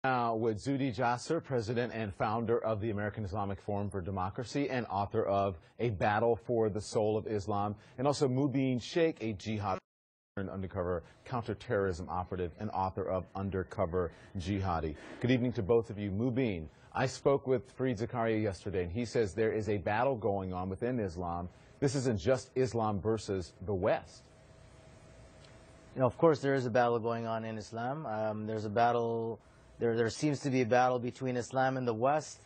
Now with Zuhdi Jasser, president and founder of the American Islamic Forum for Democracy and author of A Battle for the Soul of Islam, and also Mubin Sheikh, a jihad and undercover counterterrorism operative and author of Undercover Jihadi. Good evening to both of you. Mubin, I spoke with Fareed Zakaria yesterday, and he says there is a battle going on within Islam. This isn't just Islam versus the West. You know, of course, there is a battle going on in Islam. There's a battle. There seems to be a battle between Islam and the West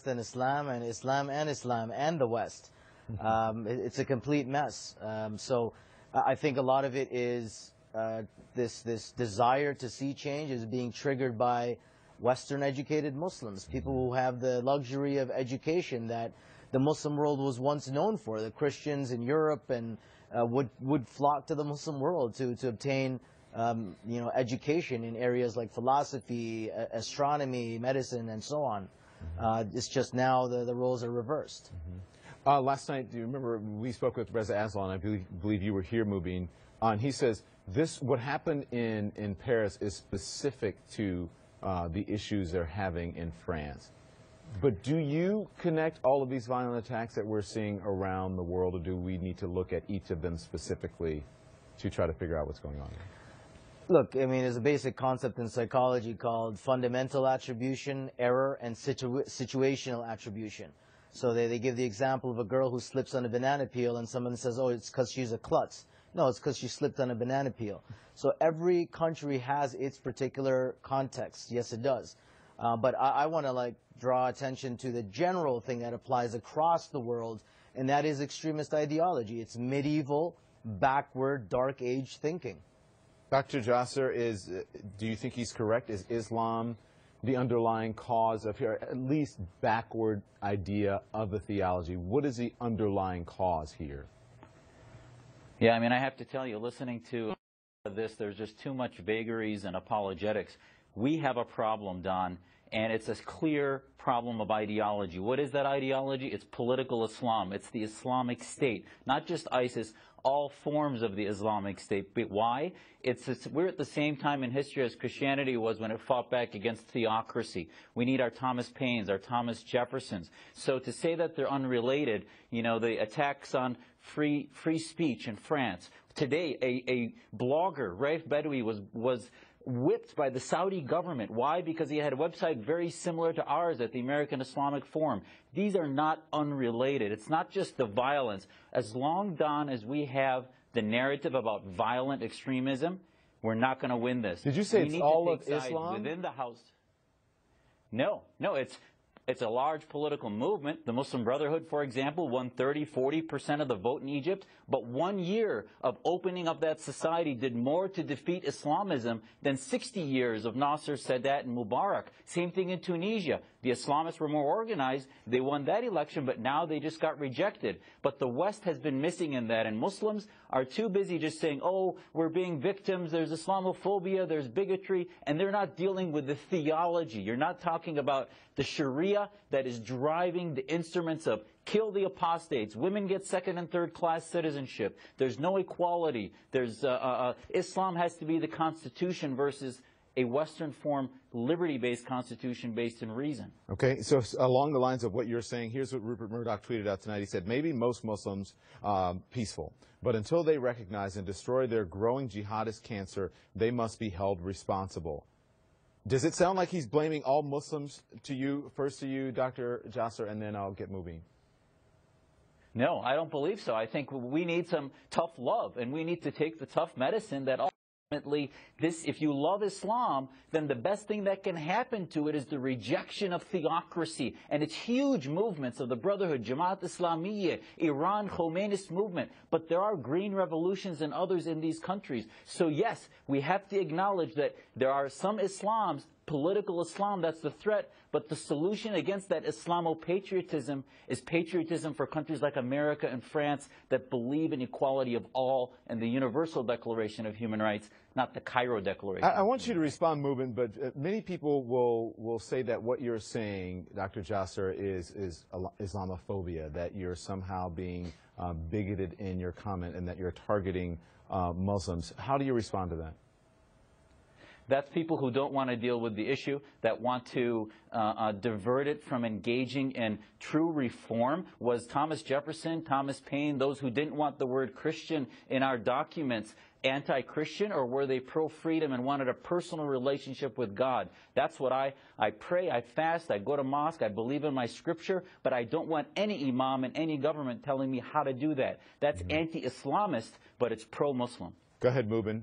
and Islam, and Islam and the West. It's a complete mess. So I think a lot of it is this desire to see change is being triggered by Western educated Muslims, people who have the luxury of education that the Muslim world was once known for. The Christians in Europe and would flock to the Muslim world to obtain education in areas like philosophy, astronomy, medicine, and so on. It's just now the roles are reversed. Last night, do you remember, we spoke with Reza Aslan, I believe you were here, Mubin, and he says what happened in Paris is specific to the issues they're having in France. But do you connect all of these violent attacks that we're seeing around the world, or do we need to look at each of them specifically to try to figure out what's going on? Look, I mean, there's a basic concept in psychology called fundamental attribution, error, and situational attribution. So they give the example of a girl who slips on a banana peel and someone says, oh, it's because she's a klutz. No, it's because she slipped on a banana peel. So every country has its particular context. Yes, it does. But I want to draw attention to the general thing that applies across the world, and that is extremist ideology. It's medieval, backward, dark age thinking. Dr. Jasser, do you think he's correct? Is Islam the underlying cause of here, at least backward idea of the theology? What is the underlying cause here? Yeah, I mean, I have to tell you, listening to this, there's just too much vagaries and apologetics. We have a problem, Don, and it's a clear problem of ideology. What is that ideology? It's political Islam. It's the Islamic State, not just ISIS, all forms of the Islamic State. But why? We're at the same time in history as Christianity was when it fought back against theocracy. We need our Thomas Paines, our Thomas Jeffersons. So to say that they're unrelated, you know, the attacks on free speech in France. Today, a blogger, Raif Badawi, was whipped by the Saudi government. Why? Because he had a website very similar to ours at the American Islamic Forum. These are not unrelated. It's not just the violence. As long, Don, as we have the narrative about violent extremism, we're not going to win this. Did you say it's all of Islam? Within the house. No, it's a large political movement. The Muslim Brotherhood, for example, won 30–40% of the vote in Egypt. But 1 year of opening up that society did more to defeat Islamism than 60 years of Nasser, Sadat, and Mubarak. Same thing in Tunisia. The Islamists were more organized. They won that election, but now they just got rejected. But the West has been missing in that, and Muslims are too busy just saying, oh, we're being victims, there's Islamophobia, there's bigotry, and they're not dealing with the theology. You're not talking about the Sharia that is driving the instruments of kill the apostates, women get second and third class citizenship, there's no equality, there's Islam has to be the constitution versus a Western form, liberty-based constitution based in reason. Okay, so along the lines of what you're saying, here's what Rupert Murdoch tweeted out tonight. He said, maybe most Muslims peaceful, but until they recognize and destroy their growing jihadist cancer, they must be held responsible. Does it sound like he's blaming all Muslims to you, first to you, Dr. Jasser, and then I'll get moving? No, I don't believe so. I think we need some tough love, and we need to take the tough medicine that ultimately, if you love Islam, then the best thing that can happen to it is the rejection of theocracy. And it's huge movements of the Brotherhood, Jamaat Islamiyya, Iran, Khomeini's movement. But there are green revolutions and others in these countries. So yes, we have to acknowledge that there are some Islams, political Islam, that's the threat, but the solution against that Islamo-patriotism is patriotism for countries like America and France that believe in equality of all and the Universal Declaration of Human Rights, not the Cairo Declaration. I want you to respond, Mubin, but many people will say that what you're saying, Dr. Jasser, is Islamophobia, that you're somehow being bigoted in your comment and that you're targeting Muslims. How do you respond to that? That's people who don't want to deal with the issue, that want to divert it from engaging in true reform. Was Thomas Jefferson, Thomas Paine, those who didn't want the word Christian in our documents, anti-Christian, or were they pro-freedom and wanted a personal relationship with God? That's what I pray, I fast, I go to mosque, I believe in my scripture, but I don't want any imam and any government telling me how to do that. That's anti-Islamist, but it's pro-Muslim. Go ahead, Mubin.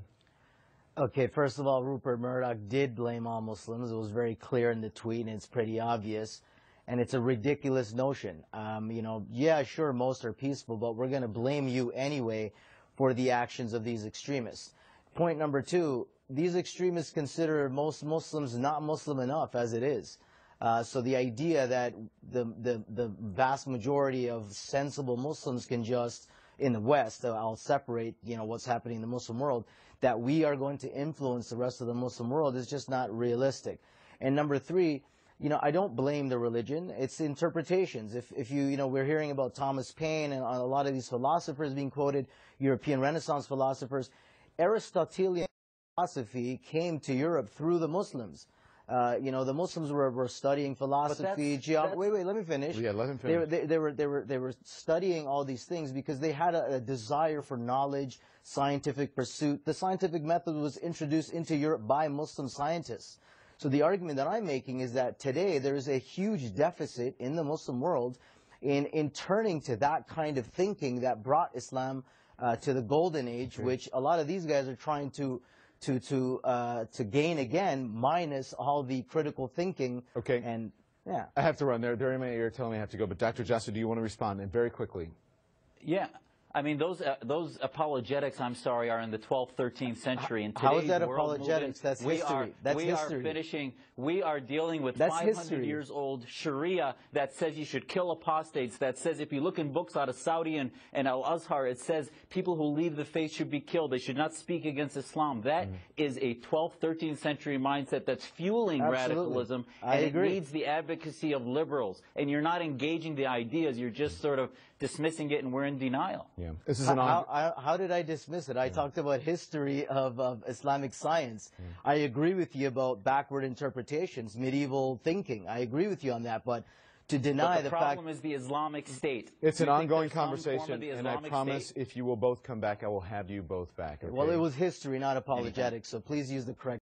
Okay, first of all, Rupert Murdoch did blame all Muslims. It was very clear in the tweet, and it's pretty obvious. And it's a ridiculous notion. You know, yeah, sure, most are peaceful, but we're going to blame you anyway for the actions of these extremists. Point number two, these extremists consider most Muslims not Muslim enough as it is. So the idea that the vast majority of sensible Muslims can just, in the West, I'll separate, you know, what's happening in the Muslim world, that we are going to influence the rest of the Muslim world is just not realistic. And number three, you know, I don't blame the religion. It's interpretations. If you know, we're hearing about Thomas Paine and a lot of these philosophers being quoted, European Renaissance philosophers. Aristotelian philosophy came to Europe through the Muslims. You know, the Muslims were studying philosophy, geography. Wait, let me finish. Yeah, let him finish. They were studying all these things because they had a desire for knowledge, scientific pursuit. The scientific method was introduced into Europe by Muslim scientists. So the argument that I'm making is that today there is a huge deficit in the Muslim world in turning to that kind of thinking that brought Islam to the golden age, which a lot of these guys are trying to gain again, minus all the critical thinking. Okay. And yeah, I have to run. They're in my ear telling me I have to go. But Dr. Jasser, do you want to respond? And very quickly. Yeah. I mean, those apologetics, I'm sorry, are in the 12th, 13th century. In how is today's that world apologetics? That's history. That's history. We are dealing with That's 500 history. years old Sharia that says you should kill apostates, that says if you look in books out of Saudi and Al-Azhar, it says people who leave the faith should be killed. They should not speak against Islam. That is a 12th, 13th century mindset that's fueling radicalism. I agree. It needs the advocacy of liberals. And you're not engaging the ideas. You're just sort of dismissing it, and we're in denial. Yeah. This is an how did I dismiss it? I talked about history of Islamic science. I agree with you about backward interpretations, medieval thinking. I agree with you on that, but to deny the fact... problem is the Islamic State. It's an ongoing conversation, and I promise if you will both come back, I will have you both back. Okay? Well, it was history, not apologetics, so please use the correct